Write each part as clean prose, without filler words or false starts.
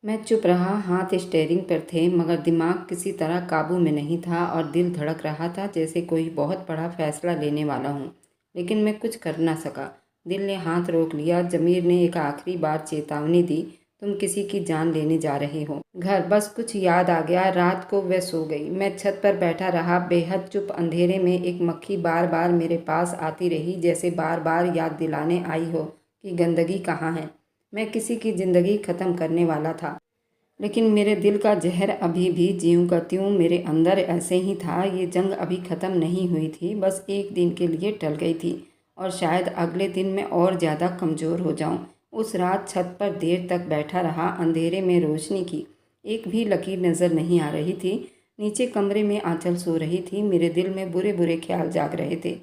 मैं चुप रहा, हाथ स्टीयरिंग पर थे मगर दिमाग किसी तरह काबू में नहीं था और दिल धड़क रहा था जैसे कोई बहुत बड़ा फैसला लेने वाला हूँ। लेकिन मैं कुछ कर ना सका। दिल ने हाथ रोक लिया। ज़मीर ने एक आखिरी बार चेतावनी दी, तुम किसी की जान लेने जा रहे हो। घर बस कुछ याद आ गया। रात को वह सो गई। मैं छत पर बैठा रहा, बेहद चुप। अंधेरे में एक मक्खी बार बार मेरे पास आती रही, जैसे बार बार याद दिलाने आई हो कि गंदगी कहाँ है। मैं किसी की ज़िंदगी ख़त्म करने वाला था, लेकिन मेरे दिल का जहर अभी भी ज्यों का त्यों मेरे अंदर ऐसे ही था। ये जंग अभी ख़त्म नहीं हुई थी, बस एक दिन के लिए टल गई थी और शायद अगले दिन मैं और ज़्यादा कमज़ोर हो जाऊं। उस रात छत पर देर तक बैठा रहा। अंधेरे में रोशनी की एक भी लकीर नज़र नहीं आ रही थी। नीचे कमरे में आंचल सो रही थी। मेरे दिल में बुरे बुरे ख्याल जाग रहे थे।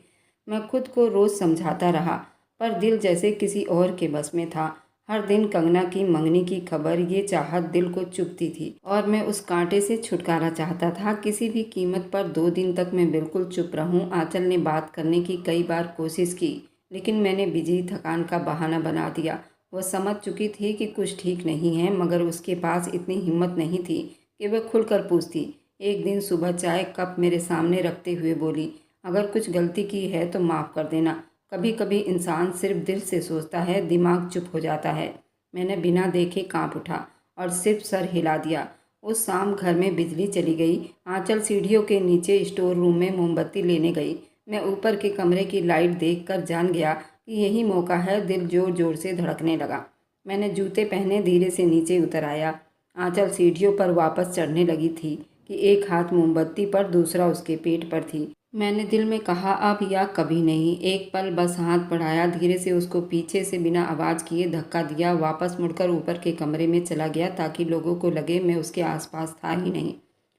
मैं खुद को रोज़ समझाता रहा, पर दिल जैसे किसी और के बस में था। हर दिन कंगना की मंगनी की खबर, ये चाहत दिल को चुभती थी और मैं उस कांटे से छुटकारा चाहता था। किसी भी कीमत पर 2 दिन तक मैं बिल्कुल चुप रहूं। आंचल ने बात करने की कई बार कोशिश की, लेकिन मैंने बिजली थकान का बहाना बना दिया। वह समझ चुकी थी कि कुछ ठीक नहीं है, मगर उसके पास इतनी हिम्मत नहीं थी कि वह खुलकर पूछती। एक दिन सुबह चाय कप मेरे सामने रखते हुए बोली, अगर कुछ गलती की है तो माफ़ कर देना। कभी कभी इंसान सिर्फ दिल से सोचता है, दिमाग चुप हो जाता है। मैंने बिना देखे कांप उठा और सिर्फ सर हिला दिया। उस शाम घर में बिजली चली गई। आंचल सीढ़ियों के नीचे स्टोर रूम में मोमबत्ती लेने गई। मैं ऊपर के कमरे की लाइट देखकर जान गया कि यही मौका है। दिल जोर जोर से धड़कने लगा। मैंने जूते पहने धीरे से नीचे उतर आया। आंचल सीढ़ियों पर वापस चढ़ने लगी थी कि एक हाथ मोमबत्ती पर, दूसरा उसके पेट पर थी। मैंने दिल में कहा, अब या कभी नहीं। एक पल बस हाथ बढ़ाया, धीरे से उसको पीछे से बिना आवाज़ किए धक्का दिया। वापस मुड़कर ऊपर के कमरे में चला गया ताकि लोगों को लगे मैं उसके आसपास था ही नहीं।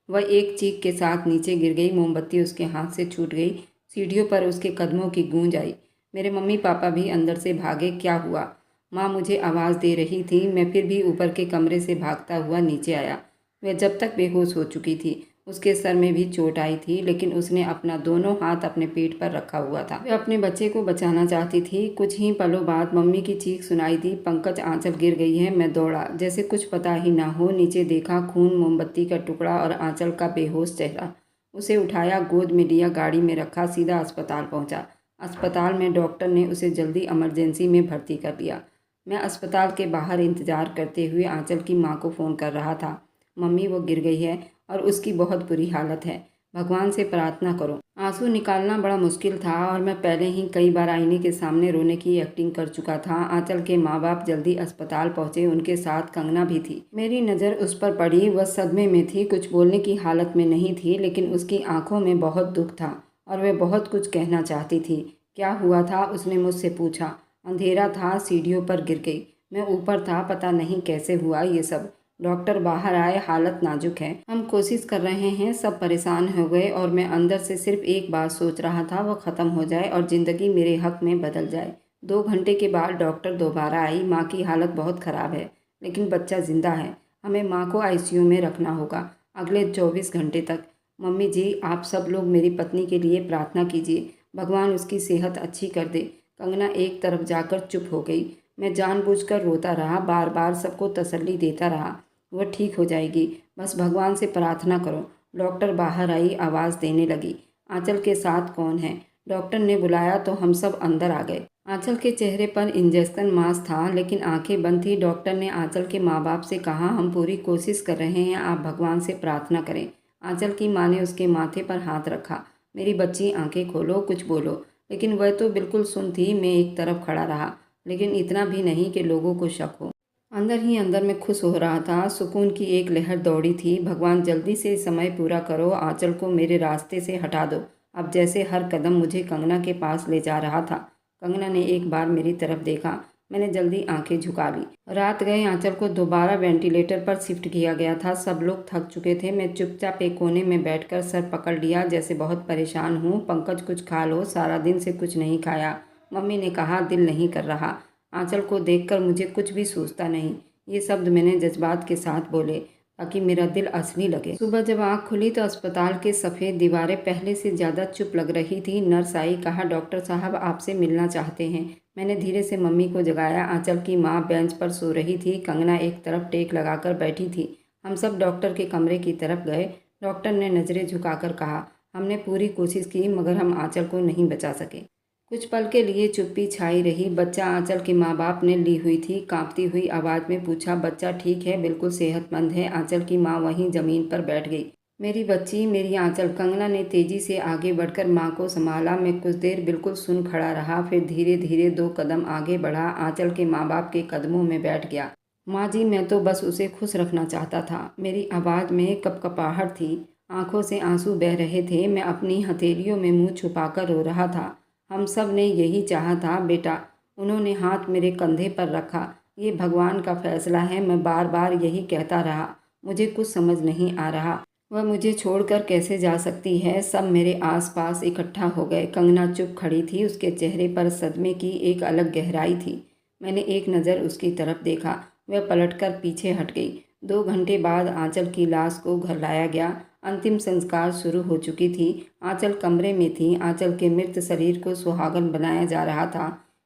वह एक चीख के साथ नीचे गिर गई। मोमबत्ती उसके हाथ से छूट गई। सीढ़ियों पर उसके कदमों की गूंज आई। मेरे मम्मी पापा भी अंदर से भागे। क्या हुआ? माँ मुझे आवाज़ दे रही थी। मैं फिर भी ऊपर के कमरे से भागता हुआ नीचे आया। वह जब तक बेहोश हो चुकी थी। उसके सर में भी चोट आई थी, लेकिन उसने अपना दोनों हाथ अपने पेट पर रखा हुआ था। वह अपने बच्चे को बचाना चाहती थी। कुछ ही पलों बाद मम्मी की चीख सुनाई दी, पंकज, आंचल गिर गई है। मैं दौड़ा, जैसे कुछ पता ही ना हो। नीचे देखा, खून, मोमबत्ती का टुकड़ा और आंचल का बेहोश चेहरा। उसे उठाया, गोद में लिया, गाड़ी में रखा, सीधा अस्पताल पहुंचा। अस्पताल में डॉक्टर ने उसे जल्दी इमरजेंसी में भर्ती कर दिया। मैं अस्पताल के बाहर इंतजार करते हुए आंचल की माँ को फ़ोन कर रहा था। मम्मी, वो गिर गई है और उसकी बहुत बुरी हालत है। भगवान से प्रार्थना करो। आंसू निकालना बड़ा मुश्किल था और मैं पहले ही कई बार आईने के सामने रोने की एक्टिंग कर चुका था। आंचल के माँ बाप जल्दी अस्पताल पहुंचे। उनके साथ कंगना भी थी। मेरी नज़र उस पर पड़ी। वह सदमे में थी, कुछ बोलने की हालत में नहीं थी, लेकिन उसकी आंखों में बहुत दुख था और वह बहुत कुछ कहना चाहती थी। क्या हुआ था? उसने मुझसे पूछा। अंधेरा था, सीढ़ियों पर गिर गई। मैं ऊपर था, पता नहीं कैसे हुआ ये सब। डॉक्टर बाहर आए, हालत नाजुक है, हम कोशिश कर रहे हैं। सब परेशान हो गए और मैं अंदर से सिर्फ एक बात सोच रहा था, वो ख़त्म हो जाए और ज़िंदगी मेरे हक में बदल जाए। 2 घंटे के बाद डॉक्टर दोबारा आई। माँ की हालत बहुत ख़राब है, लेकिन बच्चा ज़िंदा है। हमें माँ को आईसीयू में रखना होगा अगले 24 घंटे तक। मम्मी जी, आप सब लोग मेरी पत्नी के लिए प्रार्थना कीजिए, भगवान उसकी सेहत अच्छी कर दे। कंगना एक तरफ जाकर चुप हो गई। मैं जानबूझकर रोता रहा, बार बार सबको तसल्ली देता रहा, वह ठीक हो जाएगी, बस भगवान से प्रार्थना करो। डॉक्टर बाहर आई, आवाज़ देने लगी, आंचल के साथ कौन है? डॉक्टर ने बुलाया तो हम सब अंदर आ गए। आंचल के चेहरे पर इंजेक्शन मास्क था, लेकिन आंखें बंद थी। डॉक्टर ने आंचल के माँ बाप से कहा, हम पूरी कोशिश कर रहे हैं, आप भगवान से प्रार्थना करें। आंचल की माँ ने उसके माथे पर हाथ रखा। मेरी बच्ची, आंखें खोलो, कुछ बोलो। लेकिन वह तो बिल्कुल सुन थी। मैं एक तरफ खड़ा रहा, लेकिन इतना भी नहीं कि लोगों को शक हो। अंदर ही अंदर मैं खुश हो रहा था। सुकून की एक लहर दौड़ी थी। भगवान, जल्दी से समय पूरा करो, आंचल को मेरे रास्ते से हटा दो। अब जैसे हर कदम मुझे कंगना के पास ले जा रहा था। कंगना ने एक बार मेरी तरफ देखा। मैंने जल्दी आंखें झुका ली। रात गए। आंचल को दोबारा वेंटिलेटर पर शिफ्ट किया गया था। सब लोग थक चुके थे। मैं चुपचाप एक कोने में बैठकर सर पकड़ लिया, जैसे बहुत परेशान हूँ। पंकज, कुछ खा लो, सारा दिन से कुछ नहीं खाया। मम्मी ने कहा, दिल नहीं कर रहा। आंचल को देखकर मुझे कुछ भी सूझता नहीं। ये शब्द मैंने जज्बात के साथ बोले, ताकि मेरा दिल असली लगे। सुबह जब आँख खुली तो अस्पताल के सफ़ेद दीवारें पहले से ज़्यादा चुप लग रही थी। नर्स आई, कहा डॉक्टर साहब आपसे मिलना चाहते हैं। मैंने धीरे से मम्मी को जगाया। आंचल की माँ बेंच पर सो रही थी, कंगना एक तरफ टेक लगाकर बैठी थी। हम सब डॉक्टर के कमरे की तरफ गए। डॉक्टर ने नज़रें झुकाकर कहा, हमने पूरी कोशिश की मगर हम आंचल को नहीं बचा सके। कुछ पल के लिए चुप्पी छाई रही। बच्चा आंचल के माँ बाप ने ली हुई थी। कांपती हुई आवाज़ में पूछा, बच्चा ठीक है, बिल्कुल सेहतमंद है। आंचल की माँ वहीं ज़मीन पर बैठ गई। मेरी बच्ची, मेरी आंचल। कंगना ने तेज़ी से आगे बढ़कर माँ को संभाला। मैं कुछ देर बिल्कुल सुन खड़ा रहा, फिर धीरे धीरे 2 कदम आगे बढ़ा, आंचल के माँ बाप के कदमों में बैठ गया। माँ जी, मैं तो बस उसे खुश रखना चाहता था। मेरी आवाज़ में कपकपाहट थी, आंखों से आंसू बह रहे थे। मैं अपनी हथेलियों में मुँह छुपाकर रो रहा था। हम सब ने यही चाहा था बेटा। उन्होंने हाथ मेरे कंधे पर रखा। ये भगवान का फैसला है, मैं बार बार यही कहता रहा। मुझे कुछ समझ नहीं आ रहा, वह मुझे छोड़कर कैसे जा सकती है। सब मेरे आसपास इकट्ठा हो गए। कंगना चुप खड़ी थी, उसके चेहरे पर सदमे की एक अलग गहराई थी। मैंने एक नज़र उसकी तरफ देखा, वह पलटकर पीछे हट गई। 2 घंटे बाद आंचल की लाश को घर लाया गया। अंतिम संस्कार शुरू हो चुकी थी। आंचल कमरे में थी। आंचल के मृत शरीर को सुहागन बनाया जा रहा था।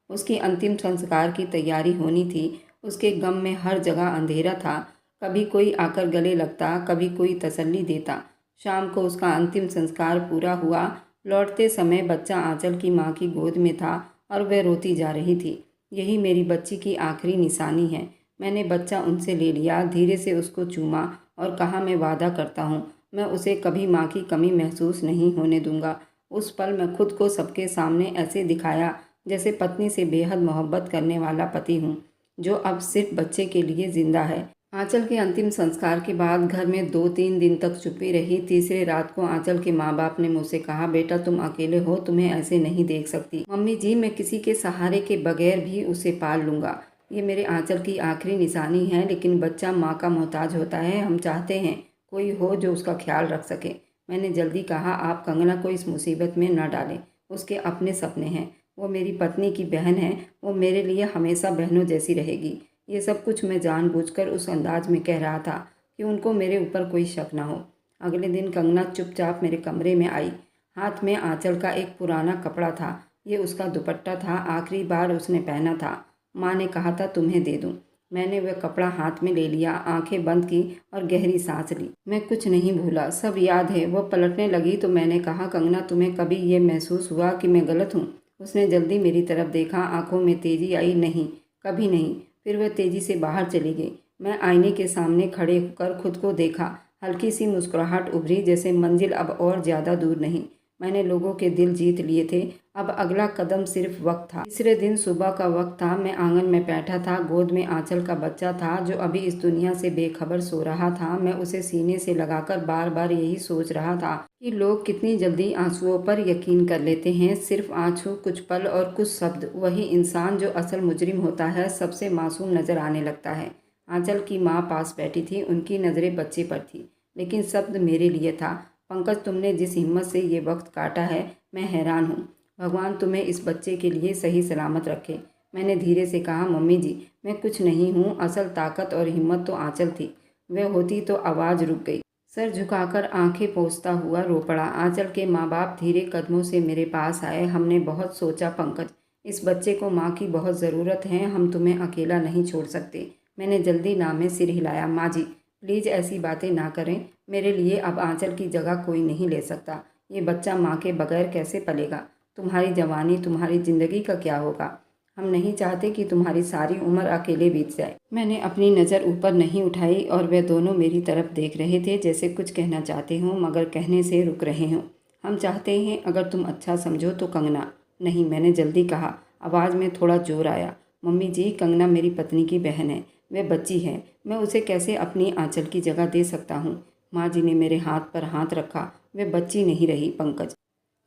उसकी अंतिम संस्कार की तैयारी होनी थी। उसके गम में हर जगह अंधेरा था। कभी कोई आकर गले लगता, कभी कोई तसल्ली देता। शाम को उसका अंतिम संस्कार पूरा हुआ। लौटते समय बच्चा आंचल की माँ की गोद में था और वह रोती जा रही थी। यही मेरी बच्ची की आखिरी निशानी है। मैंने बच्चा उनसे ले लिया, धीरे से उसको चूमा और कहा, मैं वादा करता हूँ मैं उसे कभी माँ की कमी महसूस नहीं होने दूंगा। उस पल मैं खुद को सबके सामने ऐसे दिखाया जैसे पत्नी से बेहद मोहब्बत करने वाला पति हूँ, जो अब सिर्फ बच्चे के लिए जिंदा है। आंचल के अंतिम संस्कार के बाद घर में 2-3 दिन तक चुप्पी रही। तीसरे रात को आंचल के माँ बाप ने मुझसे कहा, बेटा तुम अकेले हो, तुम्हें ऐसे नहीं देख सकती। मम्मी जी, मैं किसी के सहारे के बगैर भी उसे पाल लूँगा। ये मेरे आंचल की आखिरी निशानी है। लेकिन बच्चा माँ का मोहताज होता है। हम चाहते हैं कोई हो जो उसका ख्याल रख सके। मैंने जल्दी कहा, आप कंगना को इस मुसीबत में न डालें। उसके अपने सपने हैं। वो मेरी पत्नी की बहन है। वो मेरे लिए हमेशा बहनों जैसी रहेगी। ये सब कुछ मैं जानबूझकर उस अंदाज में कह रहा था कि उनको मेरे ऊपर कोई शक ना हो। अगले दिन कंगना चुपचाप मेरे कमरे में आई। हाथ में आंचल का एक पुराना कपड़ा था। ये उसका दुपट्टा था, आखिरी बार उसने पहना था। माँ ने कहा था तुम्हें दे दूँ। मैंने वह कपड़ा हाथ में ले लिया, आंखें बंद की और गहरी सांस ली। मैं कुछ नहीं भूला, सब याद है। वो पलटने लगी तो मैंने कहा, कंगना तुम्हें कभी ये महसूस हुआ कि मैं गलत हूँ? उसने जल्दी मेरी तरफ देखा, आंखों में तेजी आई। नहीं, कभी नहीं। फिर वह तेजी से बाहर चली गई। मैं आईने के सामने खड़े होकर खुद को देखा। हल्की सी मुस्कुराहट उभरी, जैसे मंजिल अब और ज़्यादा दूर नहीं। मैंने लोगों के दिल जीत लिए थे। अब अगला कदम सिर्फ वक्त था। तीसरे दिन सुबह का वक्त था। मैं आंगन में बैठा था। गोद में आंचल का बच्चा था जो अभी इस दुनिया से बेखबर सो रहा था। मैं उसे सीने से लगाकर बार बार यही सोच रहा था कि लोग कितनी जल्दी आंसुओं पर यकीन कर लेते हैं। सिर्फ आंसू, कुछ पल और कुछ शब्द। वही इंसान जो असल मुजरिम होता है सबसे मासूम नजर आने लगता है। आंचल की माँ पास बैठी थी। उनकी नज़रें बच्चे पर थी, लेकिन शब्द मेरे लिए था। पंकज, तुमने जिस हिम्मत से ये वक्त काटा है, मैं हैरान हूँ। भगवान तुम्हें इस बच्चे के लिए सही सलामत रखे। मैंने धीरे से कहा, मम्मी जी, मैं कुछ नहीं हूँ। असल ताकत और हिम्मत तो आंचल थी। वह होती तो आवाज़ रुक गई। सर झुकाकर आंखें पोंछता हुआ रो पड़ा। आंचल के माँ बाप धीरे कदमों से मेरे पास आए। हमने बहुत सोचा पंकज, इस बच्चे को माँ की बहुत ज़रूरत है। हम तुम्हें अकेला नहीं छोड़ सकते। मैंने जल्दी ना में सिर हिलाया। माँ जी, प्लीज़ ऐसी बातें ना करें। मेरे लिए अब आंचल की जगह कोई नहीं ले सकता। ये बच्चा माँ के बगैर कैसे पलेगा? तुम्हारी जवानी, तुम्हारी ज़िंदगी का क्या होगा? हम नहीं चाहते कि तुम्हारी सारी उम्र अकेले बीत जाए। मैंने अपनी नज़र ऊपर नहीं उठाई और वे दोनों मेरी तरफ देख रहे थे, जैसे कुछ कहना चाहते हों मगर कहने से रुक रहे हों। हम चाहते हैं, अगर तुम अच्छा समझो तो। कंगना। नहीं, मैंने जल्दी कहा। आवाज़ में थोड़ा जोर आया। मम्मी जी, कंगना मेरी पत्नी की बहन है। वह बच्ची है। मैं उसे कैसे अपनी आंचल की जगह दे सकता हूँ? माँ जी ने मेरे हाथ पर हाथ रखा। वह बच्ची नहीं रही पंकज,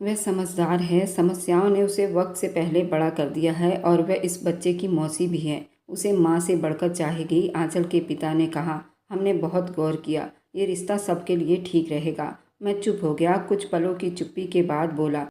वह समझदार है। समस्याओं ने उसे वक्त से पहले बड़ा कर दिया है और वह इस बच्चे की मौसी भी है। उसे माँ से बढ़कर चाहेगी। आंचल के पिता ने कहा। हमने बहुत गौर किया, ये रिश्ता सबके लिए ठीक रहेगा। मैं चुप हो गया। कुछ पलों की चुप्पी के बाद बोला,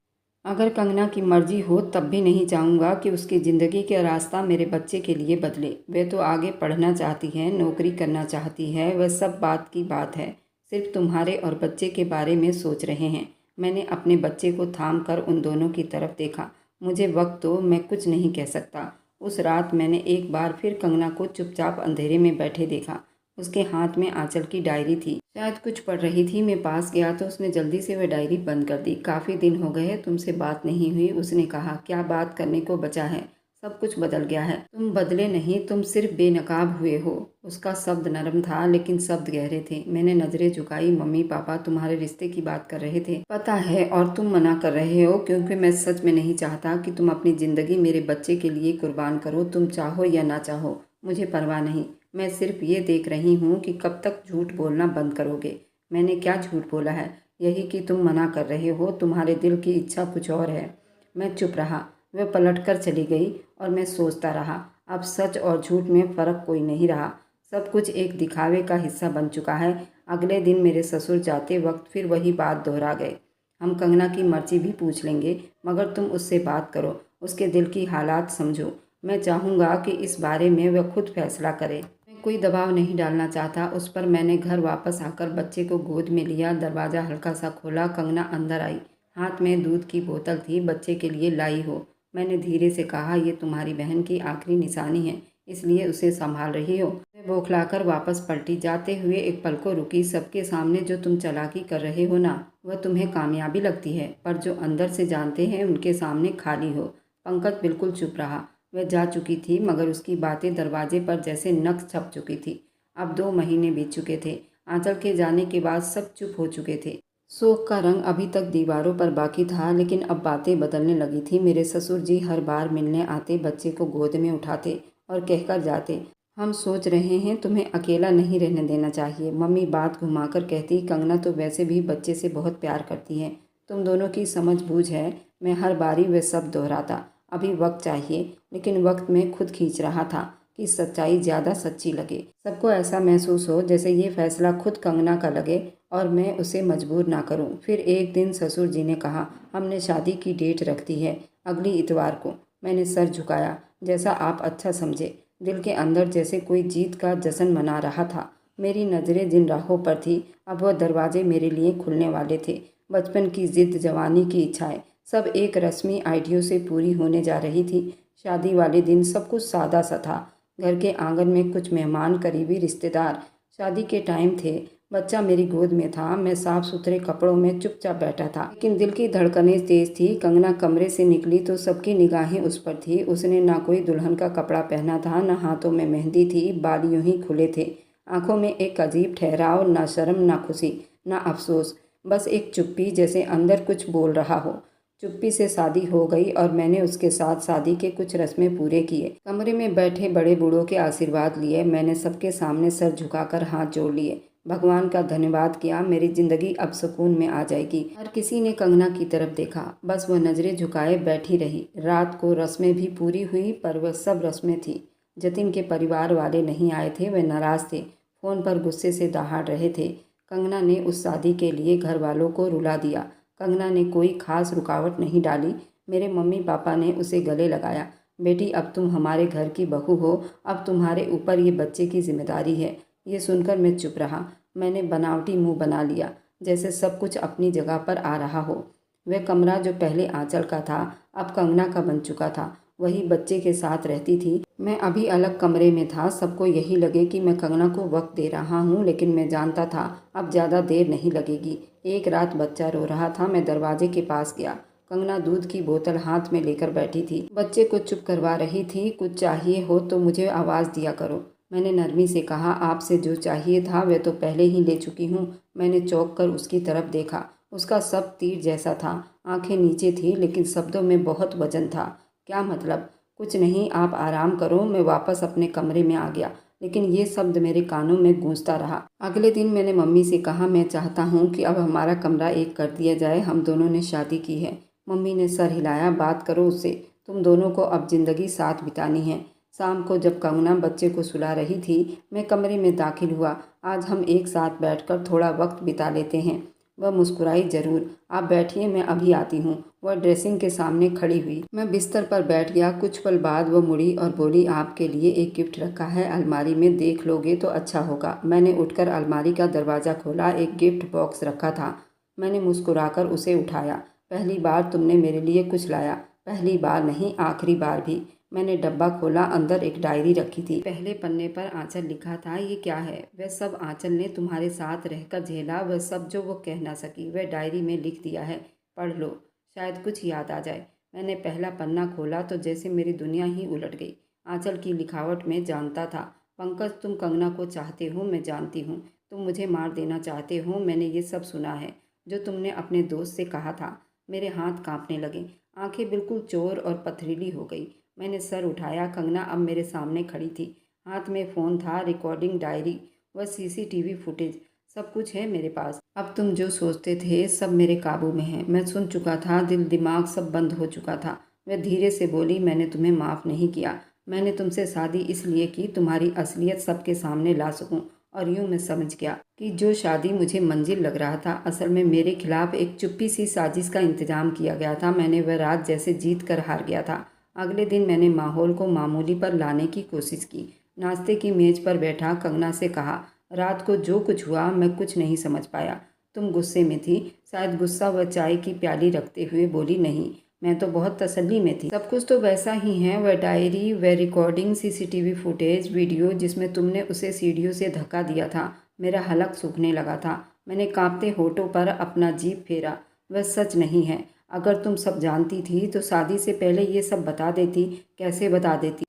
अगर कंगना की मर्जी हो तब भी नहीं चाहूँगा कि उसकी ज़िंदगी का रास्ता मेरे बच्चे के लिए बदले। वह तो आगे पढ़ना चाहती है, नौकरी करना चाहती है, वह सब बात की बात है। सिर्फ तुम्हारे और बच्चे के बारे में सोच रहे हैं। मैंने अपने बच्चे को थाम कर उन दोनों की तरफ देखा। मुझे वक्त तो मैं कुछ नहीं कह सकता। उस रात मैंने एक बार फिर कंगना को चुपचाप अंधेरे में बैठे देखा। उसके हाथ में आंचल की डायरी थी, शायद कुछ पढ़ रही थी। मैं पास गया तो उसने जल्दी से वह डायरी बंद कर दी। काफ़ी दिन हो गए तुमसे बात नहीं हुई, उसने कहा। क्या बात करने को बचा है? सब कुछ बदल गया है। तुम बदले नहीं, तुम सिर्फ बेनकाब हुए हो। उसका शब्द नरम था लेकिन शब्द गहरे थे। मैंने नजरें झुकाई। मम्मी पापा तुम्हारे रिश्ते की बात कर रहे थे, पता है, और तुम मना कर रहे हो क्योंकि मैं सच में नहीं चाहता कि तुम अपनी ज़िंदगी मेरे बच्चे के लिए कुर्बान करो। तुम चाहो या ना चाहो, मुझे परवाह नहीं। मैं सिर्फ ये देख रही हूँ कि कब तक झूठ बोलना बंद करोगे। मैंने क्या झूठ बोला है? यही कि तुम मना कर रहे हो, तुम्हारे दिल की इच्छा कुछ और है। मैं चुप रहा। वह पलट कर चली गई और मैं सोचता रहा। अब सच और झूठ में फ़र्क कोई नहीं रहा। सब कुछ एक दिखावे का हिस्सा बन चुका है। अगले दिन मेरे ससुर जाते वक्त फिर वही बात दोहरा गए। हम कंगना की मर्जी भी पूछ लेंगे, मगर तुम उससे बात करो, उसके दिल की हालात समझो। मैं चाहूँगा कि इस बारे में वह खुद फैसला करे। मैं कोई दबाव नहीं डालना चाहता उस पर। मैंने घर वापस आकर बच्चे को गोद में लिया। दरवाज़ा हल्का सा खोला। कंगना अंदर आई। हाथ में दूध की बोतल थी। बच्चे के लिए लाई हो? मैंने धीरे से कहा, ये तुम्हारी बहन की आखिरी निशानी है, इसलिए उसे संभाल रही हो? मैं बौखलाकर वापस पलटी। जाते हुए एक पल को रुकी। सबके सामने जो तुम चालाकी कर रहे हो ना, वह तुम्हें कामयाबी लगती है, पर जो अंदर से जानते हैं उनके सामने खाली हो। पंकज बिल्कुल चुप रहा। वह जा चुकी थी, मगर उसकी बातें दरवाजे पर जैसे नक्श छप चुकी थी। अब 2 महीने बीत चुके थे। आंचल के जाने के बाद सब चुप हो चुके थे। शोक का रंग अभी तक दीवारों पर बाकी था, लेकिन अब बातें बदलने लगी थी। मेरे ससुर जी हर बार मिलने आते, बच्चे को गोद में उठाते और कहकर जाते, हम सोच रहे हैं तुम्हें अकेला नहीं रहने देना चाहिए। मम्मी बात घुमाकर कहती, कंगना तो वैसे भी बच्चे से बहुत प्यार करती है, तुम दोनों की समझ बूझ है। मैं हर बारी वे सब दोहराता, अभी वक्त चाहिए। लेकिन वक्त में खुद खींच रहा था कि सच्चाई ज़्यादा सच्ची लगे। सबको ऐसा महसूस हो जैसे ये फैसला खुद कंगना का लगे और मैं उसे मजबूर ना करूं। फिर एक दिन ससुर जी ने कहा, हमने शादी की डेट रख दी है, अगली इतवार को। मैंने सर झुकाया, जैसा आप अच्छा समझे। दिल के अंदर जैसे कोई जीत का जश्न मना रहा था। मेरी नज़रें जिन राहों पर थी, अब वह दरवाजे मेरे लिए खुलने वाले थे। बचपन की जिद, जवानी की इच्छाएं, सब एक रस्मी आइडियो से पूरी होने जा रही थी। शादी वाले दिन सब कुछ सादा सा था। घर के आंगन में कुछ मेहमान, करीबी रिश्तेदार। शादी के टाइम थे। बच्चा मेरी गोद में था। मैं साफ सुथरे कपड़ों में चुपचाप बैठा था, लेकिन दिल की धड़कनें तेज थी। कंगना कमरे से निकली तो सबकी निगाहें उस पर थी। उसने ना कोई दुल्हन का कपड़ा पहना था, ना हाथों में मेहंदी थी, बाल यूं ही खुले थे। आंखों में एक अजीब ठहराव, ना शर्म, ना खुशी, ना अफसोस, बस एक चुप्पी, जैसे अंदर कुछ बोल रहा हो। चुप्पी से शादी हो गई और मैंने उसके साथ शादी के कुछ रस्में पूरे किए। कमरे में बैठे बड़े बूढ़ों के आशीर्वाद लिए। मैंने सबके सामने सर झुकाकर हाथ जोड़ लिए। भगवान का धन्यवाद किया, मेरी जिंदगी अब सुकून में आ जाएगी। हर किसी ने कंगना की तरफ देखा, बस वह नजरें झुकाए बैठी रही। रात को रस्में भी पूरी हुई, पर वह सब रस्में थी। जतिन के परिवार वाले नहीं आए थे, वे नाराज थे, फोन पर गुस्से से दहाड़ रहे थे। कंगना ने उस शादी के लिए घर वालों को रुला दिया। कंगना ने कोई खास रुकावट नहीं डाली। मेरे मम्मी पापा ने उसे गले लगाया, बेटी अब तुम हमारे घर की बहू हो, अब तुम्हारे ऊपर ये बच्चे की जिम्मेदारी है। ये सुनकर मैं चुप रहा। मैंने बनावटी मुंह बना लिया, जैसे सब कुछ अपनी जगह पर आ रहा हो। वह कमरा जो पहले आंचल का था, अब कंगना का बन चुका था। वही बच्चे के साथ रहती थी। मैं अभी अलग कमरे में था। सबको यही लगे कि मैं कंगना को वक्त दे रहा हूँ, लेकिन मैं जानता था अब ज़्यादा देर नहीं लगेगी। एक रात बच्चा रो रहा था। मैं दरवाजे के पास गया। कंगना दूध की बोतल हाथ में लेकर बैठी थी, बच्चे को चुप करवा रही थी। कुछ चाहिए हो तो मुझे आवाज़ दिया करो, मैंने नरमी से कहा। आपसे जो चाहिए था वह तो पहले ही ले चुकी हूँ। मैंने चौंक कर उसकी तरफ देखा। उसका सब तीर जैसा था। आंखें नीचे थी, लेकिन शब्दों में बहुत वजन था। क्या मतलब? कुछ नहीं, आप आराम करो। मैं वापस अपने कमरे में आ गया, लेकिन ये शब्द मेरे कानों में गूंजता रहा। अगले दिन मैंने मम्मी से कहा, मैं चाहता हूँ कि अब हमारा कमरा एक कर दिया जाए। हम दोनों ने शादी की है। मम्मी ने सर हिलाया। बात करो उससे, तुम दोनों को अब जिंदगी साथ बितानी है। शाम को जब कंगना बच्चे को सुला रही थी, मैं कमरे में दाखिल हुआ। आज हम एक साथ बैठकर थोड़ा वक्त बिता लेते हैं। वह मुस्कुराई जरूर। आप बैठिए, मैं अभी आती हूँ। वह ड्रेसिंग के सामने खड़ी हुई। मैं बिस्तर पर बैठ गया। कुछ पल बाद वह मुड़ी और बोली, आपके लिए एक गिफ्ट रखा है अलमारी में, देख लोगे तो अच्छा होगा। मैंने उठकर अलमारी का दरवाज़ा खोला। एक गिफ्ट बॉक्स रखा था। मैंने मुस्कुराकर उसे उठाया। पहली बार तुमने मेरे लिए कुछ लाया। पहली बार नहीं, आखिरी बार भी। मैंने डब्बा खोला। अंदर एक डायरी रखी थी। पहले पन्ने पर आंचल लिखा था। ये क्या है? वह सब आंचल ने तुम्हारे साथ रहकर झेला, वह सब जो वो कह ना सकी, वह डायरी में लिख दिया है। पढ़ लो, शायद कुछ याद आ जाए। मैंने पहला पन्ना खोला तो जैसे मेरी दुनिया ही उलट गई। आंचल की लिखावट में जानता था। पंकज, तुम कंगना को चाहते हो, मैं जानती हूँ। तुम मुझे मार देना चाहते हो, मैंने ये सब सुना है जो तुमने अपने दोस्त से कहा था। मेरे हाथ कांपने लगे। आंखें बिल्कुल चोर और पथरीली हो गई। मैंने सर उठाया। कंगना अब मेरे सामने खड़ी थी। हाथ में फ़ोन था, रिकॉर्डिंग, डायरी, वह सीसीटीवी फुटेज, सब कुछ है मेरे पास। अब तुम जो सोचते थे सब मेरे काबू में है। मैं सुन चुका था, दिल दिमाग सब बंद हो चुका था। वह धीरे से बोली, मैंने तुम्हें माफ़ नहीं किया। मैंने तुमसे शादी इसलिए की तुम्हारी असलियत सबके सामने ला सकूं। और यूं मैं समझ गया कि जो शादी मुझे मंजिल लग रहा था, असल में मेरे खिलाफ एक चुप्पी सी साजिश का इंतजाम किया गया था। मैंने वह रात जैसे जीत कर हार गया था। अगले दिन मैंने माहौल को मामूली पर लाने की कोशिश की। नाश्ते की मेज पर बैठा कंगना से कहा, रात को जो कुछ हुआ मैं कुछ नहीं समझ पाया। तुम गुस्से में थी, शायद गुस्सा। वह चाय की प्याली रखते हुए बोली, नहीं, मैं तो बहुत तसल्ली में थी। सब कुछ तो वैसा ही है, वह डायरी, वह रिकॉर्डिंग, सीसीटीवी फुटेज, वीडियो जिसमें तुमने उसे सीढ़ियों से धक्का दिया था। मेरा हलक सूखने लगा था। मैंने कांपते होठों पर अपना जीभ फेरा। वह सच नहीं है। अगर तुम सब जानती थी तो शादी से पहले ये सब बता देती। कैसे बता देती?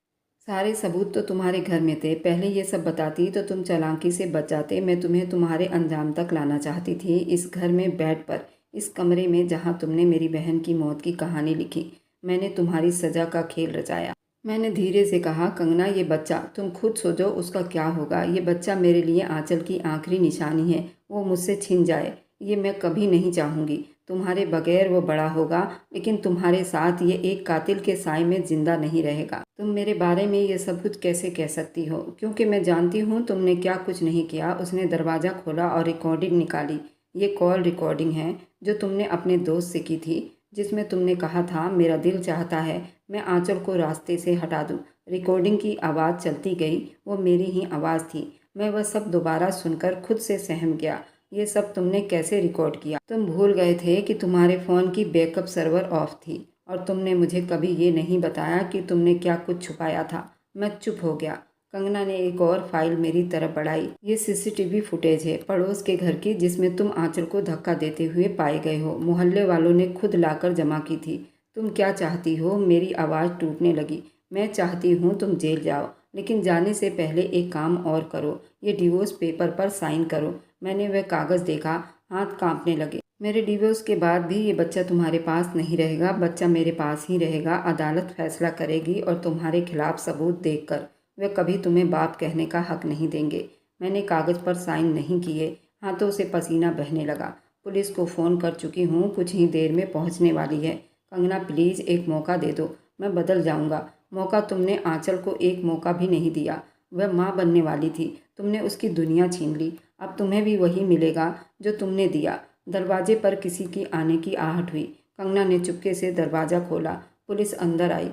सारे सबूत तो तुम्हारे घर में थे। पहले ये सब बताती तो तुम चालाकी से बच जाते। मैं तुम्हें तुम्हारे अंजाम तक लाना चाहती थी, इस घर में, बेड पर, इस कमरे में जहाँ तुमने मेरी बहन की मौत की कहानी लिखी। मैंने तुम्हारी सजा का खेल रचाया। मैंने धीरे से कहा, कंगना, ये बच्चा, तुम खुद सोचो उसका क्या होगा। ये बच्चा मेरे लिए आंचल की आखिरी निशानी है। वो मुझसे छिन जाए, ये मैं कभी नहीं चाहूँगी। तुम्हारे बगैर वो बड़ा होगा, लेकिन तुम्हारे साथ ये एक कातिल के साए में जिंदा नहीं रहेगा। तुम मेरे बारे में ये सब कुछ कैसे कह सकती हो? क्योंकि मैं जानती हूँ तुमने क्या कुछ नहीं किया। उसने दरवाज़ा खोला और रिकॉर्डिंग निकाली। ये कॉल रिकॉर्डिंग है जो तुमने अपने दोस्त से की थी, जिसमें तुमने कहा था, मेरा दिल चाहता है मैं आंचल को रास्ते से हटा दूँ। रिकॉर्डिंग की आवाज़ चलती गई। वो मेरी ही आवाज़ थी। मैं वह सब दोबारा सुनकर खुद से सहम गया। ये सब तुमने कैसे रिकॉर्ड किया? तुम भूल गए थे कि तुम्हारे फ़ोन की बैकअप सर्वर ऑफ थी। और तुमने मुझे कभी ये नहीं बताया कि तुमने क्या कुछ छुपाया था। मैं चुप हो गया। कंगना ने एक और फाइल मेरी तरफ बढ़ाई। ये सीसीटीवी फुटेज है पड़ोस के घर की, जिसमें तुम आंचल को धक्का देते हुए पाए गए हो। मोहल्ले वालों ने खुद लाकर जमा की थी। तुम क्या चाहती हो? मेरी आवाज़ टूटने लगी। मैं चाहती हूँ तुम जेल जाओ, लेकिन जाने से पहले एक काम और करो। ये डिवोर्स पेपर पर साइन करो। मैंने वह कागज़ देखा, हाथ कांपने लगे। मेरे डिवोर्स के बाद भी ये बच्चा तुम्हारे पास नहीं रहेगा। बच्चा मेरे पास ही रहेगा। अदालत फैसला करेगी और तुम्हारे खिलाफ सबूत देखकर वे कभी तुम्हें बाप कहने का हक नहीं देंगे। मैंने कागज़ पर साइन नहीं किए। हाथों से पसीना बहने लगा। पुलिस को फ़ोन कर चुकी हूँ, कुछ ही देर में पहुँचने वाली है। कंगना, प्लीज़ एक मौका दे दो, मैं बदल जाऊँगा। मौका? तुमने आंचल को एक मौका भी नहीं दिया। वह माँ बनने वाली थी, तुमने उसकी दुनिया छीन ली। अब तुम्हें भी वही मिलेगा जो तुमने दिया। दरवाजे पर किसी की आने की आहट हुई। कंगना ने चुपके से दरवाज़ा खोला। पुलिस अंदर आई।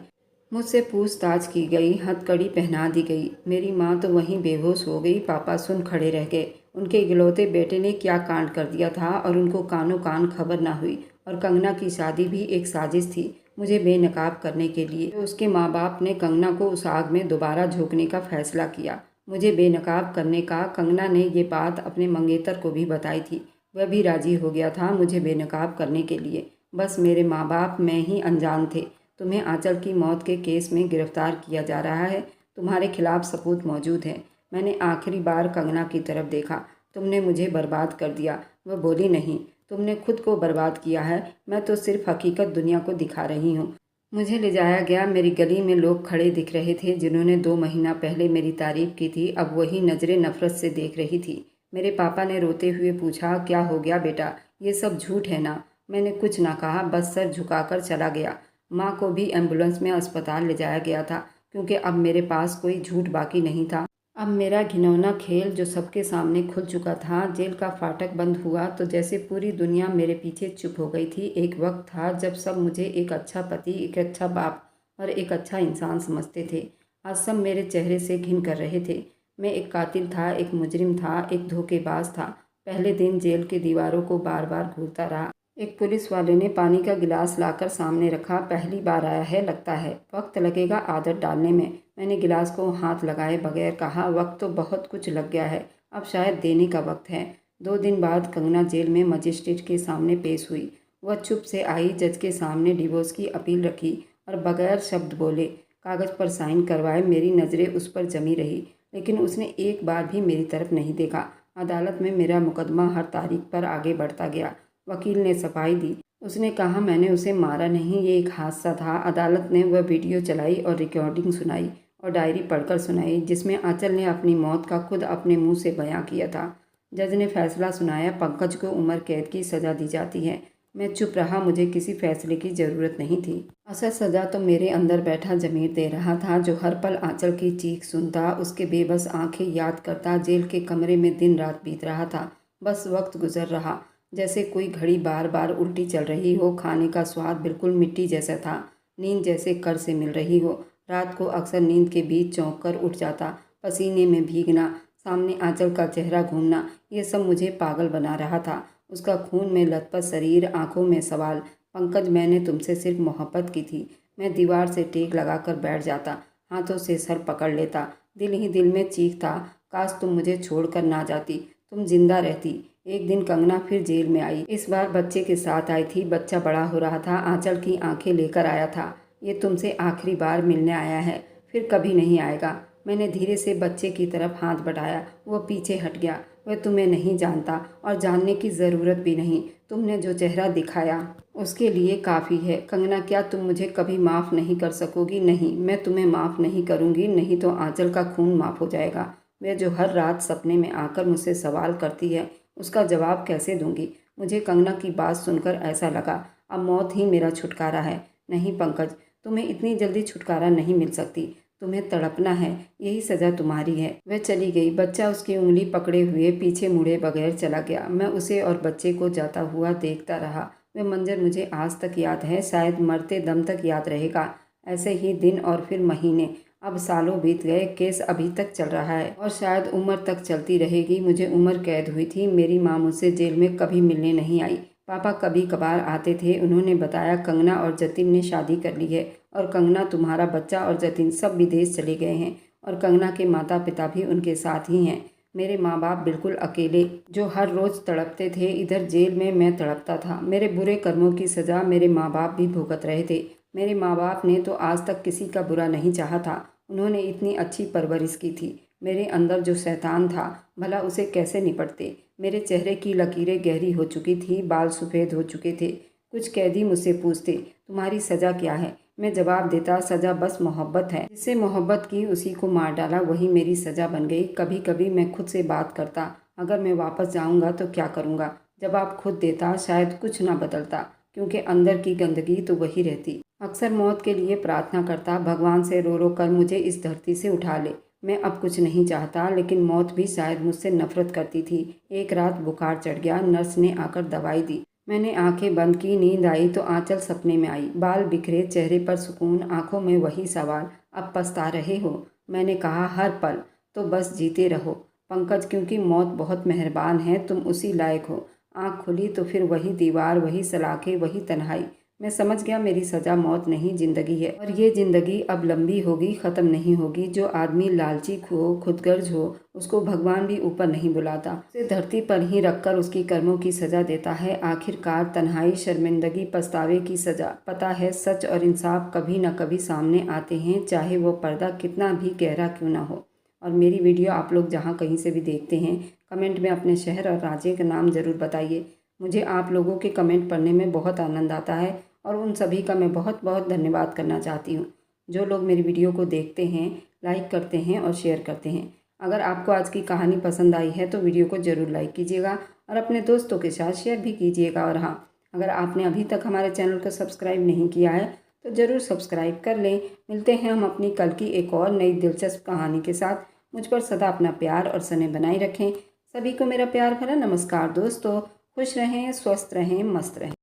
मुझसे पूछताछ की गई। हथकड़ी पहना दी गई। मेरी माँ तो वहीं बेहोश हो गई। पापा सुन खड़े रह गए। उनके इकलौते बेटे ने क्या कांड कर दिया था और उनको कानों कान खबर ना हुई। और कंगना की शादी भी एक साजिश थी मुझे बेनकाब करने के लिए। तो उसके माँ बाप ने कंगना को उस आग में दोबारा झोंकने का फैसला किया, मुझे बेनकाब करने का। कंगना ने ये बात अपने मंगेतर को भी बताई थी। वह भी राजी हो गया था मुझे बेनकाब करने के लिए। बस मेरे माँ बाप, मैं ही अनजान थे। तुम्हें आंचल की मौत के केस में गिरफ्तार किया जा रहा है। तुम्हारे खिलाफ सबूत मौजूद है। मैंने आखिरी बार कंगना की तरफ देखा। तुमने मुझे बर्बाद कर दिया। वह बोली, नहीं, तुमने खुद को बर्बाद किया है। मैं तो सिर्फ हकीकत दुनिया को दिखा रही हूँ। मुझे ले जाया गया। मेरी गली में लोग खड़े दिख रहे थे जिन्होंने 2 महीना पहले मेरी तारीफ की थी, अब वही नज़रें नफरत से देख रही थी। मेरे पापा ने रोते हुए पूछा, क्या हो गया बेटा? ये सब झूठ है ना? मैंने कुछ ना कहा, बस सर झुकाकर चला गया। माँ को भी एम्बुलेंस में अस्पताल ले जाया गया था, क्योंकि अब मेरे पास कोई झूठ बाकी नहीं था। अब मेरा घिनौना खेल जो सबके सामने खुल चुका था, जेल का फाटक बंद हुआ तो जैसे पूरी दुनिया मेरे पीछे चुप हो गई थी। एक वक्त था जब सब मुझे एक अच्छा पति, एक अच्छा बाप और एक अच्छा इंसान समझते थे। आज सब मेरे चेहरे से घिन कर रहे थे। मैं एक कातिल था, एक मुजरिम था, एक धोखेबाज था। पहले दिन जेल की दीवारों को बार बार घूरता रहा। एक पुलिस वाले ने पानी का गिलास लाकर सामने रखा। पहली बार आया है लगता है, वक्त लगेगा आदत डालने में। मैंने गिलास को हाथ लगाए बगैर कहा, वक्त तो बहुत कुछ लग गया है, अब शायद देने का वक्त है। 2 दिन बाद कंगना जेल में मजिस्ट्रेट के सामने पेश हुई। वह चुप से आई, जज के सामने डिवोर्स की अपील रखी और बगैर शब्द बोले कागज़ पर साइन करवाए। मेरी नज़रें उस पर जमी रही, लेकिन उसने एक बार भी मेरी तरफ नहीं देखा। अदालत में मेरा मुकदमा हर तारीख पर आगे बढ़ता गया। वकील ने सफाई दी। उसने कहा मैंने उसे मारा नहीं, ये एक हादसा था। अदालत ने वह वीडियो चलाई और रिकॉर्डिंग सुनाई और डायरी पढ़कर सुनाई जिसमें आंचल ने अपनी मौत का खुद अपने मुंह से बयां किया था। जज ने फैसला सुनाया, पंकज को उम्र कैद की सज़ा दी जाती है। मैं चुप रहा, मुझे किसी फैसले की ज़रूरत नहीं थी। असल सज़ा तो मेरे अंदर बैठा ज़मीर दे रहा था, जो हर पल आंचल की चीख सुनता, उसके बेबस आंखें याद करता। जेल के कमरे में दिन रात बीत रहा था, बस वक्त गुजर रहा, जैसे कोई घड़ी बार बार उल्टी चल रही हो। खाने का स्वाद बिल्कुल मिट्टी जैसा था, नींद जैसे कर से मिल रही हो। रात को अक्सर नींद के बीच चौंक कर उठ जाता, पसीने में भीगना, सामने आंचल का चेहरा घूमना, ये सब मुझे पागल बना रहा था। उसका खून में लथपथ शरीर, आंखों में सवाल। पंकज, मैंने तुमसे सिर्फ मोहब्बत की थी। मैं दीवार से टेक लगाकर बैठ जाता, हाथों से सर पकड़ लेता, दिल ही दिल में चीखता, काश तुम मुझे छोड़कर ना जाती, तुम जिंदा रहती। एक दिन कंगना फिर जेल में आई। इस बार बच्चे के साथ आई थी। बच्चा बड़ा हो रहा था, आंचल की आंखें लेकर आया था। ये तुमसे आखिरी बार मिलने आया है, फिर कभी नहीं आएगा। मैंने धीरे से बच्चे की तरफ हाथ बढ़ाया। वह पीछे हट गया। वह तुम्हें नहीं जानता और जानने की ज़रूरत भी नहीं। तुमने जो चेहरा दिखाया उसके लिए काफ़ी है। कंगना, क्या तुम मुझे कभी माफ़ नहीं कर सकोगी? नहीं, मैं तुम्हें माफ़ नहीं करूँगी, नहीं तो आंचल का खून माफ़ हो जाएगा। वह जो हर रात सपने में आकर मुझसे सवाल करती है, उसका जवाब कैसे दूंगी? मुझे कंगना की बात सुनकर ऐसा लगा अब मौत ही मेरा छुटकारा है। नहीं पंकज, तुम्हें इतनी जल्दी छुटकारा नहीं मिल सकती। तुम्हें तड़पना है, यही सज़ा तुम्हारी है। वह चली गई। बच्चा उसकी उंगली पकड़े हुए पीछे मुड़े बगैर चला गया। मैं उसे और बच्चे को जाता हुआ देखता रहा। वह मंजर मुझे आज तक याद है, शायद मरते दम तक याद रहेगा। ऐसे ही दिन और फिर महीने, अब सालों बीत गए। केस अभी तक चल रहा है और शायद उम्र तक चलती रहेगी। मुझे उम्र कैद हुई थी। मेरी माँ मुझसे जेल में कभी मिलने नहीं आई। पापा कभी कभार आते थे। उन्होंने बताया कंगना और जतिन ने शादी कर ली है और कंगना, तुम्हारा बच्चा और जतिन सब विदेश चले गए हैं और कंगना के माता पिता भी उनके साथ ही हैं। मेरे माँ बाप बिल्कुल अकेले, जो हर रोज़ तड़पते थे। इधर जेल में मैं तड़पता था। मेरे बुरे कर्मों की सज़ा मेरे माँ बाप भी भुगत रहे थे। मेरे माँ बाप ने तो आज तक किसी का बुरा नहीं चाहा था। उन्होंने इतनी अच्छी परवरिश की थी। मेरे अंदर जो शैतान था, भला उसे कैसे निपटते? मेरे चेहरे की लकीरें गहरी हो चुकी थी, बाल सफ़ेद हो चुके थे। कुछ कैदी मुझसे पूछते, तुम्हारी सज़ा क्या है? मैं जवाब देता, सज़ा बस मोहब्बत है। जिससे मोहब्बत की उसी को मार डाला, वही मेरी सज़ा बन गई। कभी कभी मैं खुद से बात करता, अगर मैं वापस जाऊंगा तो क्या करूंगा? जवाब खुद देता, शायद कुछ ना बदलता, क्योंकि अंदर की गंदगी तो वही रहती। अक्सर मौत के लिए प्रार्थना करता, भगवान से रो रो कर मुझे इस धरती से उठा ले। मैं अब कुछ नहीं चाहता, लेकिन मौत भी शायद मुझसे नफरत करती थी। एक रात बुखार चढ़ गया। नर्स ने आकर दवाई दी। मैंने आंखें बंद की। नींद आई तो आंचल सपने में आई। बाल बिखरे, चेहरे पर सुकून, आंखों में वही सवाल, अब पछता रहे हो? मैंने कहा, हर पल। तो बस जीते रहो पंकज, क्योंकि मौत बहुत मेहरबान है, तुम उसी लायक हो। आँख खुली तो फिर वही दीवार, वही सलाखें, वही तन्हाई। मैं समझ गया मेरी सज़ा मौत नहीं, जिंदगी है। और ये जिंदगी अब लंबी होगी, ख़त्म नहीं होगी। जो आदमी लालची हो, खुदगर्ज हो, उसको भगवान भी ऊपर नहीं बुलाता, उसे धरती पर ही रखकर उसकी कर्मों की सज़ा देता है। आखिरकार तन्हाई, शर्मिंदगी, पछतावे की सज़ा। पता है, सच और इंसाफ कभी न कभी सामने आते हैं, चाहे वो पर्दा कितना भी गहरा क्यों ना हो। और मेरी वीडियो आप लोग जहाँ कहीं से भी देखते हैं, कमेंट में अपने शहर और राज्य का नाम ज़रूर बताइए। मुझे आप लोगों के कमेंट पढ़ने में बहुत आनंद आता है और उन सभी का मैं बहुत बहुत धन्यवाद करना चाहती हूँ, जो लोग मेरी वीडियो को देखते हैं, लाइक करते हैं और शेयर करते हैं। अगर आपको आज की कहानी पसंद आई है तो वीडियो को ज़रूर लाइक कीजिएगा और अपने दोस्तों के साथ शेयर भी कीजिएगा। और हाँ, अगर आपने अभी तक हमारे चैनल को सब्सक्राइब नहीं किया है तो ज़रूर सब्सक्राइब कर लें। मिलते हैं हम अपनी कल की एक और नई दिलचस्प कहानी के साथ। मुझ पर सदा अपना प्यार और स्नेह बनाए रखें। सभी को मेरा प्यार भरा नमस्कार दोस्तों। खुश रहें, स्वस्थ रहें, मस्त रहें।